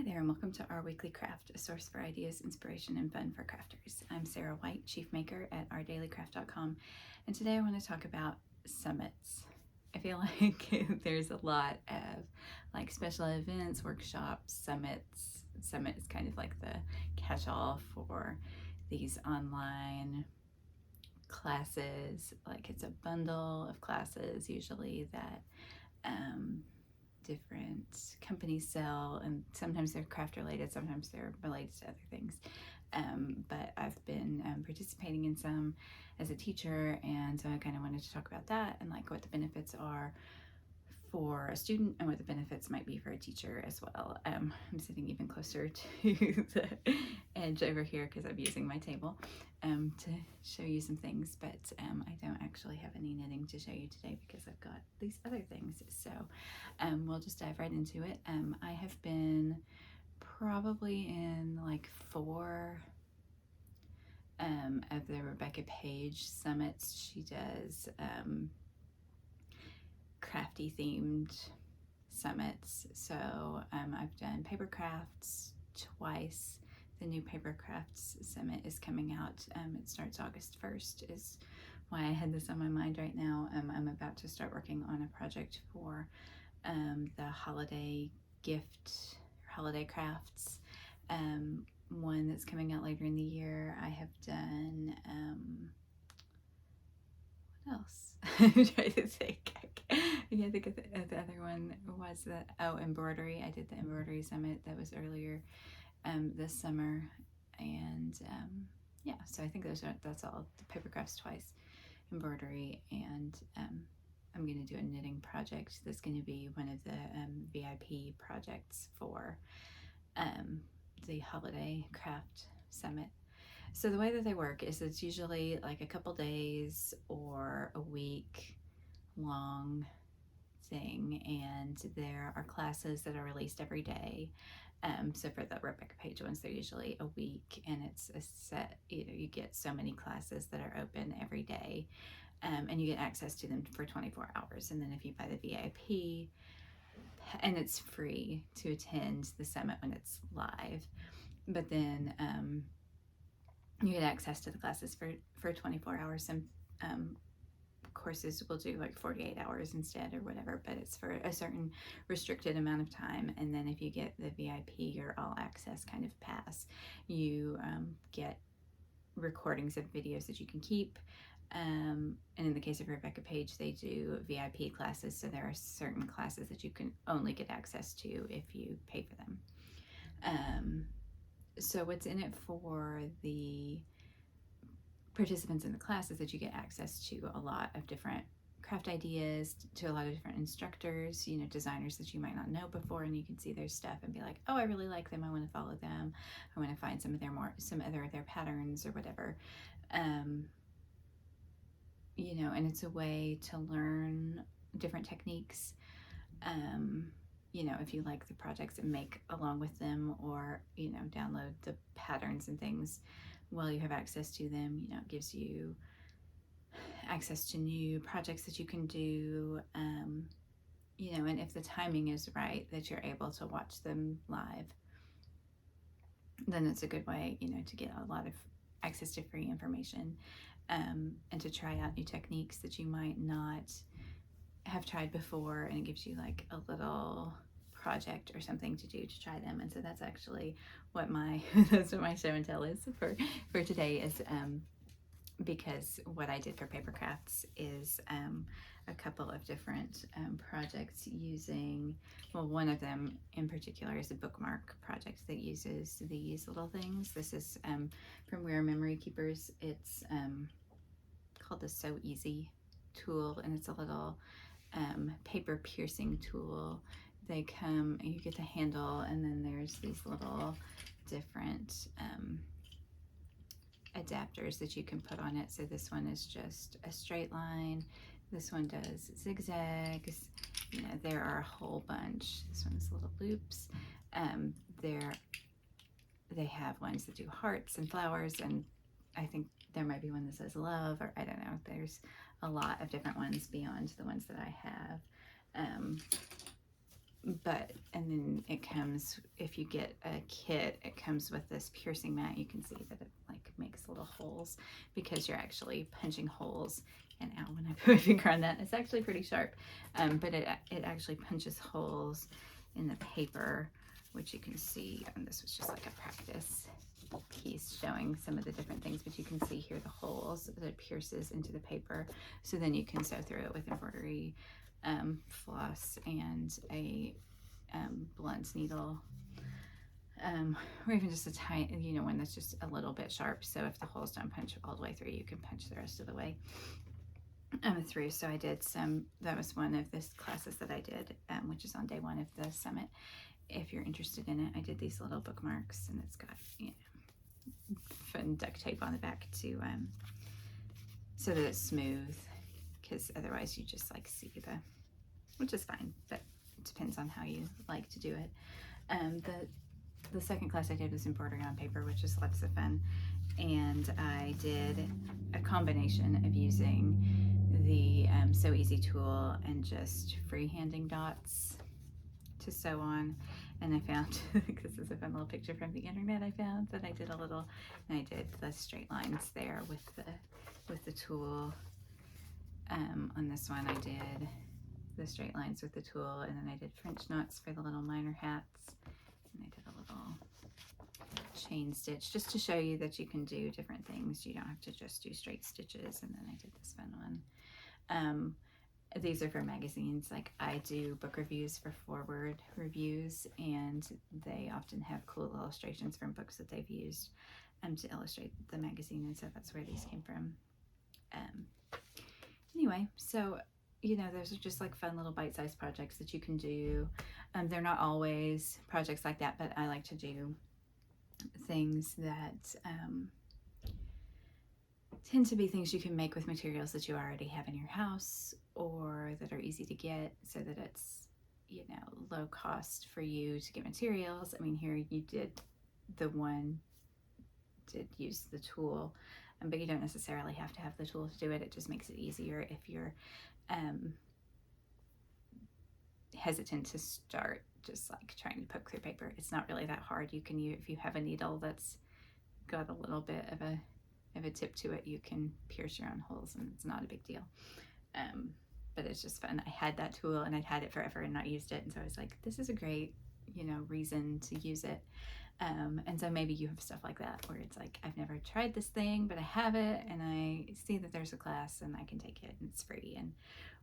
there, and welcome to our weekly craft, a source for ideas, inspiration, and fun for crafters. I'm Sarah White, Chief Maker at ourdailycraft.com, and today I want to talk about summits. I feel like there's a lot of like special events, workshops, summits. Summit is kind of like the catch-all for these online classes. Like it's a bundle of classes usually that different companies sell, and sometimes they're craft related, sometimes they're related to other things. But I've been participating in some as a teacher, and so I kind of wanted to talk about that and like what the benefits are for a student and what the benefits might be for a teacher as well. I'm sitting even closer to the edge over here because I'm using my table to show you some things, but I don't actually have any knitting to show you today because I've got these other things. So we'll just dive right into it. I have been probably in like 4 of the Rebecca Page summits. She does crafty themed summits. So I've done paper crafts twice. The new paper crafts summit is coming out. It starts August 1st is why I had this on my mind right now. I'm about to start working on a project for the holiday gift, holiday crafts. One that's coming out later in the year. I have done, what else? I'm trying to think. I think the other one was embroidery. I did the embroidery summit that was earlier this summer, and yeah, so I think that's all. The paper crafts twice, embroidery, and I'm going to do a knitting project that's going to be one of the VIP projects for the holiday craft summit. So the way that they work is it's usually like a couple days or a week long thing, and there are classes that are released every day. So for the Rebecca Page ones, they're usually a week, and it's a set, you get so many classes that are open every day, and you get access to them for 24 hours. And then if you buy the VIP, and it's free to attend the summit when it's live, but then you get access to the classes for 24 hours. Some courses will do like 48 hours instead or whatever, but it's for a certain restricted amount of time. And then if you get the VIP or all access kind of pass, you get recordings of videos that you can keep. And in the case of Rebecca Page, they do VIP classes, so there are certain classes that you can only get access to if you pay for them. So what's in it for the participants in the class is that you get access to a lot of different craft ideas, to a lot of different instructors, designers that you might not know before, and you can see their stuff and be like, oh, I really like them, I want to follow them, I want to find some other of their patterns or whatever. And it's a way to learn different techniques, if you like the projects, and make along with them, or download the patterns and things while you have access to them. It gives you access to new projects that you can do, and if the timing is right, that you're able to watch them live, then it's a good way, to get a lot of access to free information, and to try out new techniques that you might not have tried before, and it gives you like a little project or something to do to try them. And so that's actually what my that's what my show and tell is for today, is because what I did for paper crafts is a couple of different projects using, one of them in particular is a bookmark project that uses these little things. This is from We're Memory Keepers. It's called the So Easy tool, and it's a little paper piercing tool. They come, and you get the handle, and then there's these little different adapters that you can put on it. So this one is just a straight line. This one does zigzags. There are a whole bunch. This one's little loops. They have ones that do hearts and flowers, and I think there might be one that says love, or I don't know. There's a lot of different ones beyond the ones that I have. and then it comes, if you get a kit, it comes with this piercing mat. You can see that it like makes little holes because you're actually punching holes. And ow, when I put my finger on that, it's actually pretty sharp. But it actually punches holes in the paper, which you can see. And this was just like a practice piece showing some of the different things, but you can see here the holes that it pierces into the paper. So then you can sew through it with embroidery floss and a blunt needle, or even just a tiny, you know, one that's just a little bit sharp. So if the holes don't punch all the way through, you can punch the rest of the way through. So I did some, that was one of the classes that I did, which is on day one of the summit. If you're interested in it, I did these little bookmarks, and it's got, you know, fun duct tape on the back to so that it's smooth, because otherwise you just like see the, which is fine, but it depends on how you like to do it. The second class I did was embroidery on paper, which is lots of fun, and I did a combination of using the Sew Easy tool and just freehanding dots to sew on. And I found, this is a fun little picture from the internet I found, that I did a little, and I did the straight lines there with the tool. On this one I did the straight lines with the tool, and then I did French knots for the little minor hats, and I did a little chain stitch just to show you that you can do different things. You don't have to just do straight stitches. And then I did this fun one. These are for magazines. Like I do book reviews for Forward Reviews, and they often have cool illustrations from books that they've used to illustrate the magazine, and so that's where these came from. Anyway, so you know, those are just like fun little bite-sized projects that you can do. They're not always projects like that, but I like to do things that tend to be things you can make with materials that you already have in your house, or that are easy to get, so that it's, you know, low cost for you to get materials. I mean, here you did use the tool, but you don't necessarily have to have the tool to do it. It just makes it easier if you're hesitant to start just like trying to poke through paper. It's not really that hard. You can if you have a needle that's got a little bit of a tip to it, you can pierce your own holes, and it's not a big deal. But it's just fun. I had that tool and I'd had it forever and not used it, and so I was like, this is a great, you know, reason to use it. And so maybe you have stuff like that where it's like, I've never tried this thing, but I have it, and I see that there's a class and I can take it and it's free and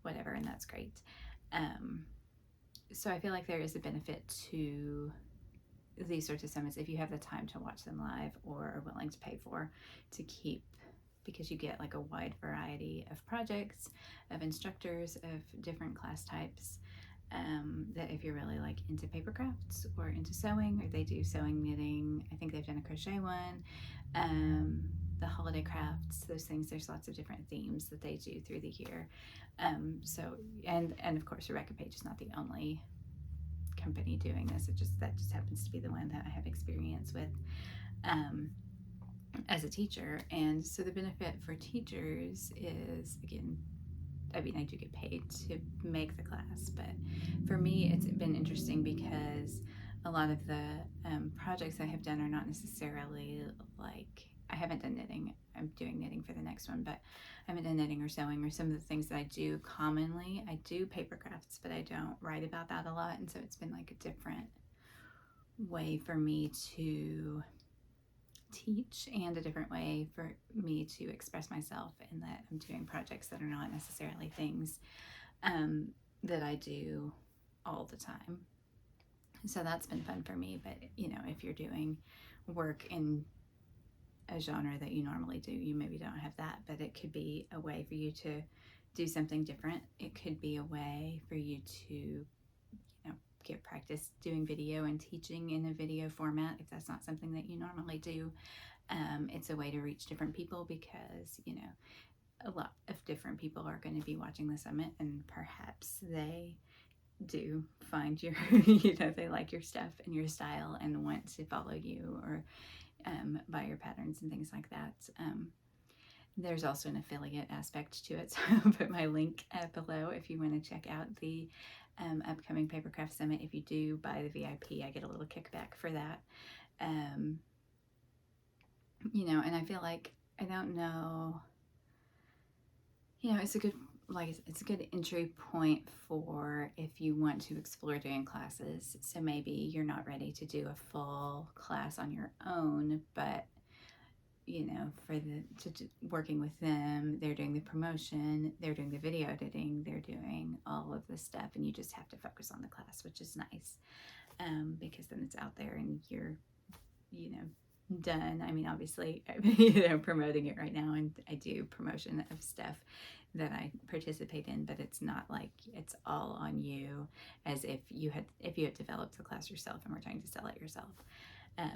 whatever, and that's great. So I feel like there is a benefit to these sorts of summits if you have the time to watch them live or are willing to pay for to keep, because you get like a wide variety of projects, of instructors, of different class types. That if you're really like into paper crafts or into sewing, or they do sewing, knitting, I think they've done a crochet one, the holiday crafts, those things, there's lots of different themes that they do through the year. So, and of course Rebecca Page is not the only company doing this. That just happens to be the one that I have experience with as a teacher. And so the benefit for teachers is, again, I mean, I do get paid to make the class, but for me, it's been interesting because a lot of the projects I have done are not necessarily like, I haven't done knitting. I'm doing knitting for the next one, but I haven't done knitting or sewing or some of the things that I do commonly. I do paper crafts, but I don't write about that a lot. And so it's been like a different way for me to teach, and a different way for me to express myself, in that I'm doing projects that are not necessarily things that I do all the time. So that's been fun for me. But you know, if you're doing work in a genre that you normally do, you maybe don't have that, but it could be a way for you to do something different. It could be a way for you to, you know, get practice doing video and teaching in a video format if that's not something that you normally do. It's a way to reach different people, because, you know, a lot of different people are going to be watching the summit, and perhaps they do find your, you know, they like your stuff and your style and want to follow you or buy your patterns and things like that. There's also an affiliate aspect to it, so I'll put my link below if you want to check out the upcoming Papercraft Summit. If you do buy the VIP, I get a little kickback for that. You know, and I feel like, I don't know, you know, it's a good, like, it's a good entry point for if you want to explore doing classes. So maybe you're not ready to do a full class on your own, but you know, for working with them, they're doing the promotion, they're doing the video editing, they're doing all of this stuff, and you just have to focus on the class, which is nice, because then it's out there and you're, you know, done. I mean, obviously, you know, promoting it right now, and I do promotion of stuff that I participate in, but it's not like it's all on you, as if you had developed the class yourself and were trying to sell it yourself.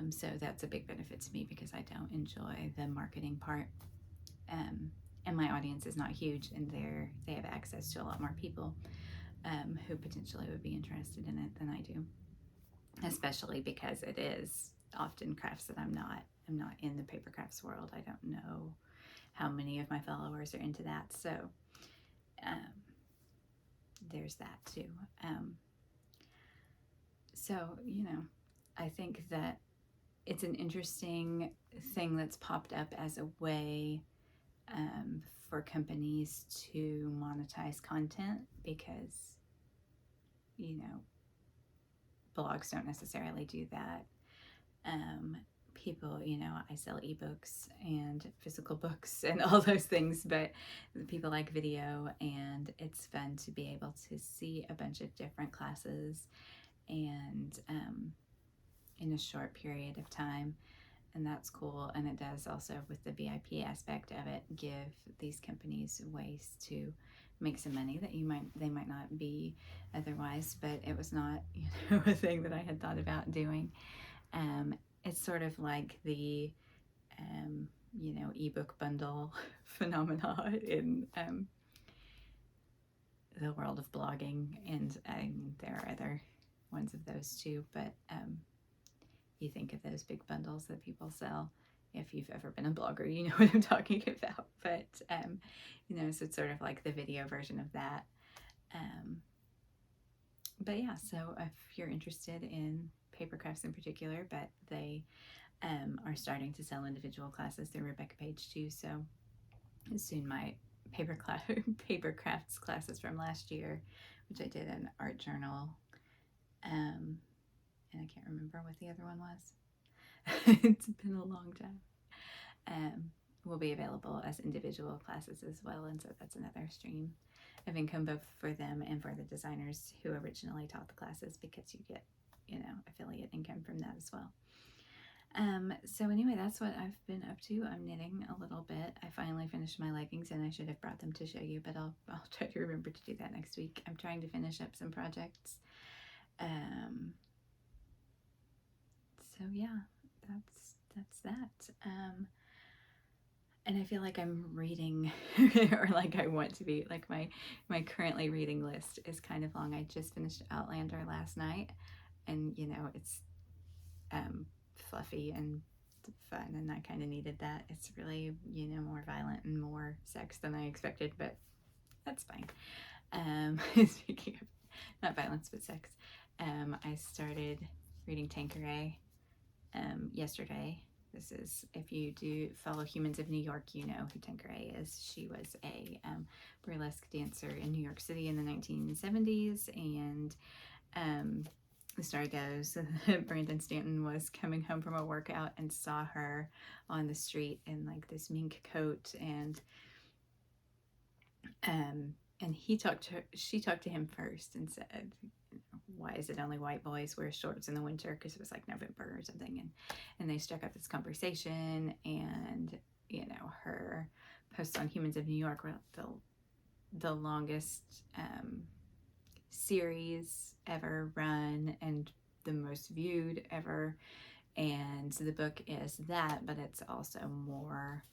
So that's a big benefit to me because I don't enjoy the marketing part. And my audience is not huge, and they have access to a lot more people who potentially would be interested in it than I do, especially because it is often crafts that I'm not in the paper crafts world. I don't know how many of my followers are into that, so there's that too. So, you know, I think that it's an interesting thing that's popped up as a way for companies to monetize content, because, you know, blogs don't necessarily do that. People, you know, I sell ebooks and physical books and all those things, but people like video, and it's fun to be able to see a bunch of different classes and in a short period of time. And that's cool. And it does also, with the VIP aspect of it, give these companies ways to make some money that they might not be otherwise. But it was not, you know, a thing that I had thought about doing. It's sort of like the you know, ebook bundle phenomena in the world of blogging, and there are other ones of those too, but you think of those big bundles that people sell. If you've ever been a blogger, you know what I'm talking about. But you know, so it's sort of like the video version of that. But yeah, so if you're interested in paper crafts in particular, but they are starting to sell individual classes through Rebecca Page too. So soon my paper crafts classes from last year, which I did an art journal, and I can't remember what the other one was. It's been a long time. Will be available as individual classes as well, and so that's another stream of income both for them and for the designers who originally taught the classes, because you get, you know, affiliate income from that as well. So anyway, that's what I've been up to. I'm knitting a little bit. I finally finished my leggings, and I should have brought them to show you, but I'll try to remember to do that next week. I'm trying to finish up some projects. So yeah, that's that. And I feel like I'm reading, or like I want to be, like my currently reading list is kind of long. I just finished Outlander last night, and you know, it's fluffy and fun, and I kind of needed that. It's really, you know, more violent and more sex than I expected, but that's fine. Speaking of not violence but sex, I started reading Tanqueray yesterday. This is, if you do follow Humans of New York, you know who Tanqueray is. She was a burlesque dancer in New York City in the 1970s, and the story goes that Brandon Stanton was coming home from a workout and saw her on the street in like this mink coat, and she talked to him first and said, why is it only white boys wear shorts in the winter? Because it was like November or something. And they struck up this conversation, and, you know, her posts on Humans of New York were the longest series ever run and the most viewed ever. And so the book is that, but it's also more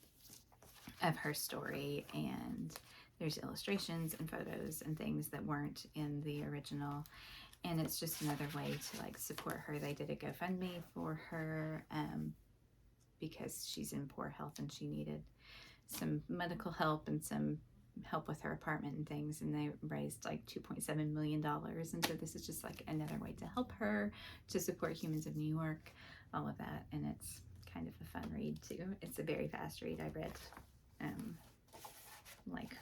of her story, and there's illustrations and photos and things that weren't in the original, and it's just another way to like support her. They did a GoFundMe for her because she's in poor health and she needed some medical help and some help with her apartment and things, and they raised like $2.7 million. And so this is just like another way to help her, to support Humans of New York, all of that. And it's kind of a fun read too. It's a very fast read. I read like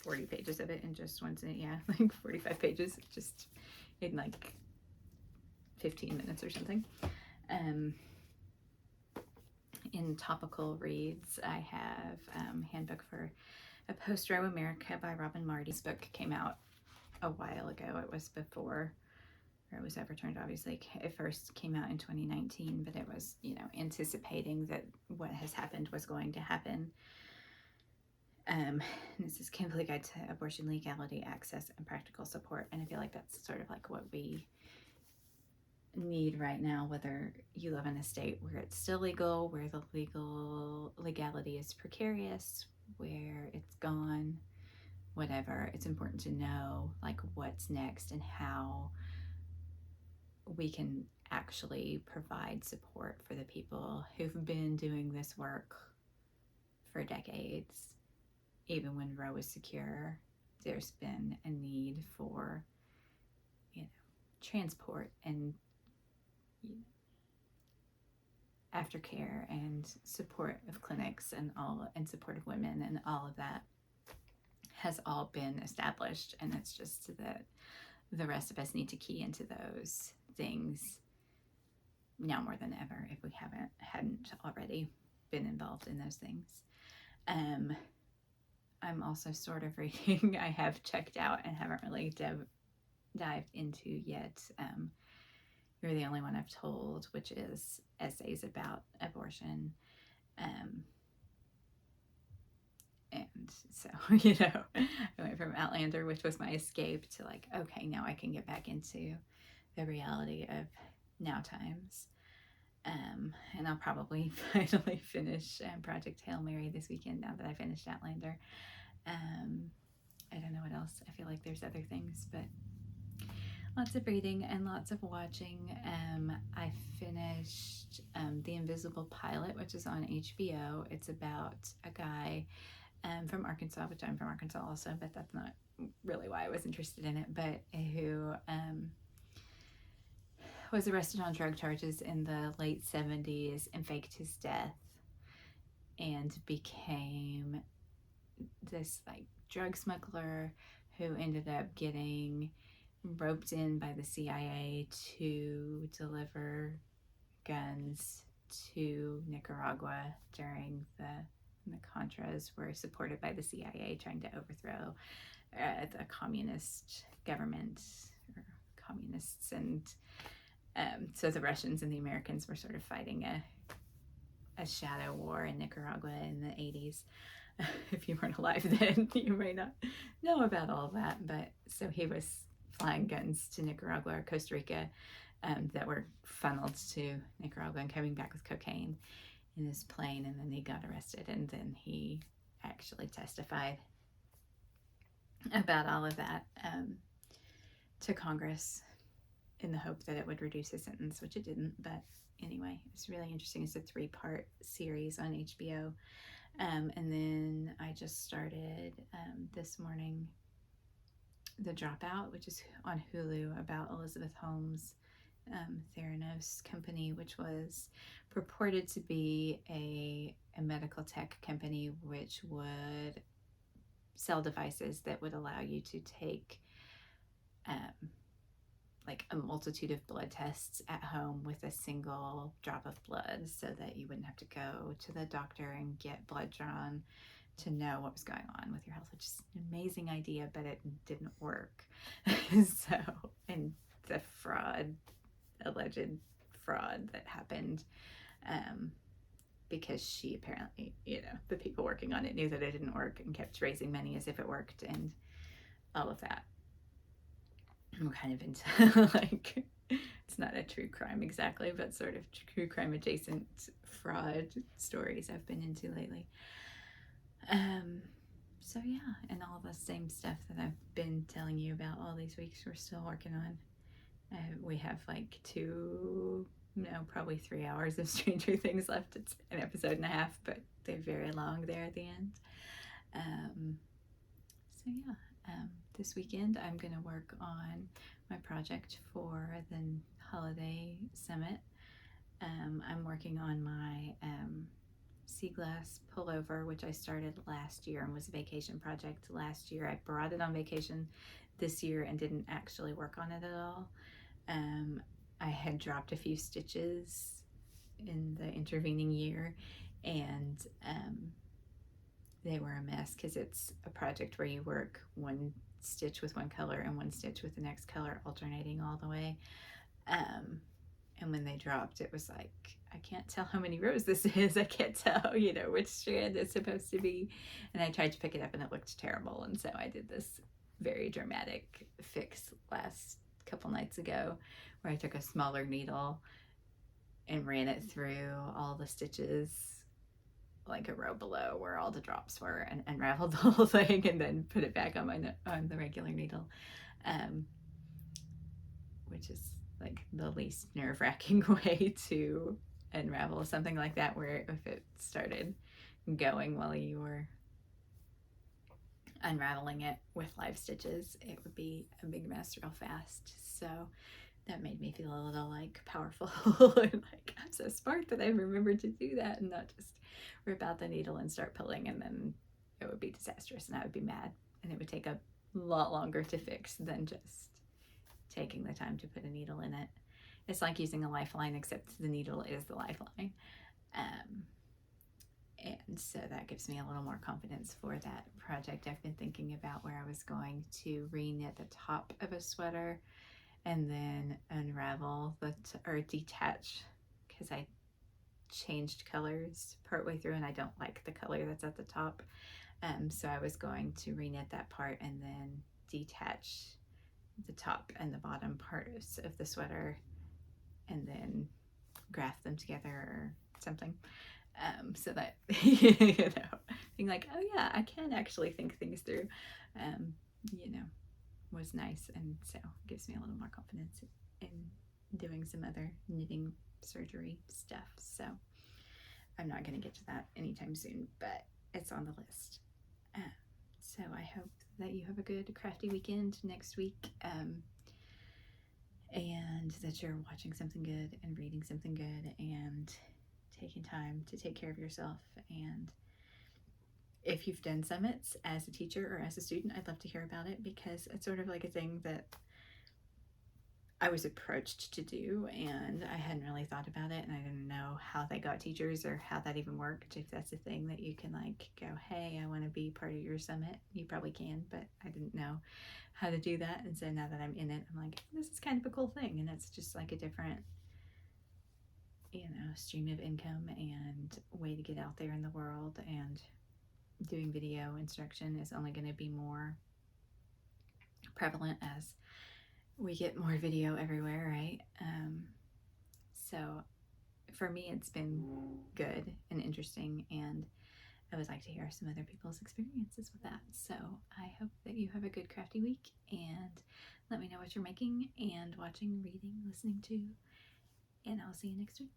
40 pages of it in just one day. Yeah, like 45 pages just in like 15 minutes or something. In topical reads, I have Handbook for a Post-Roe America by Robin Marty. This book came out a while ago. It was before, or it was overturned, obviously. It first came out in 2019, but it was, you know, anticipating that what has happened was going to happen. This is Complete Guide to Abortion Legality, Access, and Practical Support. And I feel like that's sort of like what we need right now, whether you live in a state where it's still legal, where the legality is precarious, where it's gone, whatever. It's important to know like what's next and how we can actually provide support for the people who've been doing this work for decades. Even when Roe was secure, there's been a need for, you know, transport and aftercare and support of clinics and support of women, and all of that has all been established. And it's just that the rest of us need to key into those things now more than ever if we hadn't already been involved in those things. I'm also sort of reading, I have checked out and haven't really dived into yet, You're the Only One I've Told, which is essays about abortion. And so, you know, I went from Outlander, which was my escape, to like, okay, now I can get back into the reality of now times. And I'll probably finally finish Project Hail Mary this weekend now that I finished Outlander. I don't know what else. I feel like there's other things, but lots of reading and lots of watching. I finished The Invisible Pilot, which is on HBO. It's about a guy from Arkansas, which I'm from Arkansas also, but that's not really why I was interested in it, but who was arrested on drug charges in the late 70s and faked his death and became this like drug smuggler who ended up getting roped in by the CIA to deliver guns to Nicaragua during the Contras were supported by the CIA trying to overthrow the communist government, or communists, and so the Russians and the Americans were sort of fighting a shadow war in Nicaragua in the 80s. If you weren't alive then, you may not know about all that, but so he was flying guns to Nicaragua or Costa Rica that were funneled to Nicaragua and coming back with cocaine in his plane, and then he got arrested, and then he actually testified about all of that to Congress in the hope that it would reduce his sentence, which it didn't. But anyway, it's really interesting. It's a 3-part series on HBO. And then I just started this morning The Dropout, which is on Hulu, about Elizabeth Holmes' Theranos company, which was purported to be a medical tech company which would sell devices that would allow you to take like a multitude of blood tests at home with a single drop of blood, so that you wouldn't have to go to the doctor and get blood drawn to know what was going on with your health, which is an amazing idea, but it didn't work. So, and the alleged fraud that happened, because she apparently, you know, the people working on it knew that it didn't work and kept raising money as if it worked, and all of that. I'm kind of into like, it's not a true crime exactly, but sort of true crime adjacent fraud stories I've been into lately. So yeah, and all the same stuff that I've been telling you about all these weeks we're still working on. We have like probably 3 hours of Stranger Things left. It's an episode and a half, but they're very long there at the end. So yeah, this weekend I'm going to work on my project for the holiday summit. I'm working on my sea glass pullover, which I started last year and was a vacation project last year. I brought it on vacation this year and didn't actually work on it at all. I had dropped a few stitches in the intervening year, and they were a mess because it's a project where you work one stitch with one color and one stitch with the next color, alternating all the way. And when they dropped, it was like, I can't tell how many rows this is. I can't tell, you know, which strand it's supposed to be. And I tried to pick it up and it looked terrible. And so I did this very dramatic fix last couple nights ago where I took a smaller needle and ran it through all the stitches like a row below where all the drops were, and unraveled the whole thing and then put it back on the regular needle, which is like the least nerve-wracking way to unravel something like that, where if it started going while you were unraveling it with live stitches, it would be a big mess real fast. So that made me feel a little like powerful and like, I'm so smart that I remembered to do that and not just rip out the needle and start pulling, and then it would be disastrous and I would be mad and it would take a lot longer to fix than just taking the time to put a needle in it. It's like using a lifeline, except the needle is the lifeline. And so that gives me a little more confidence for that project. I've been thinking about where I was going to re-knit the top of a sweater and then unravel or detach, because I changed colors partway through and I don't like the color that's at the top. So I was going to re-knit that part and then detach the top and the bottom parts of the sweater and then graft them together or something. So that, you know, being like, oh yeah, I can actually think things through, you know, was nice. And so it gives me a little more confidence in doing some other knitting surgery stuff. So I'm not going to get to that anytime soon, but it's on the list. So I hope that you have a good crafty weekend next week, and that you're watching something good and reading something good and taking time to take care of yourself. And if you've done summits as a teacher or as a student, I'd love to hear about it, because it's sort of like a thing that I was approached to do and I hadn't really thought about it, and I didn't know how they got teachers or how that even worked. If that's a thing that you can like go, hey, I want to be part of your summit, you probably can, but I didn't know how to do that. And so now that I'm in it, I'm like, this is kind of a cool thing, and it's just like a different, you know, stream of income and way to get out there in the world. And doing video instruction is only going to be more prevalent as we get more video everywhere, right? So for me, it's been good and interesting, and I would like to hear some other people's experiences with that. So I hope that you have a good crafty week, and let me know what you're making and watching, reading, listening to, and I'll see you next week.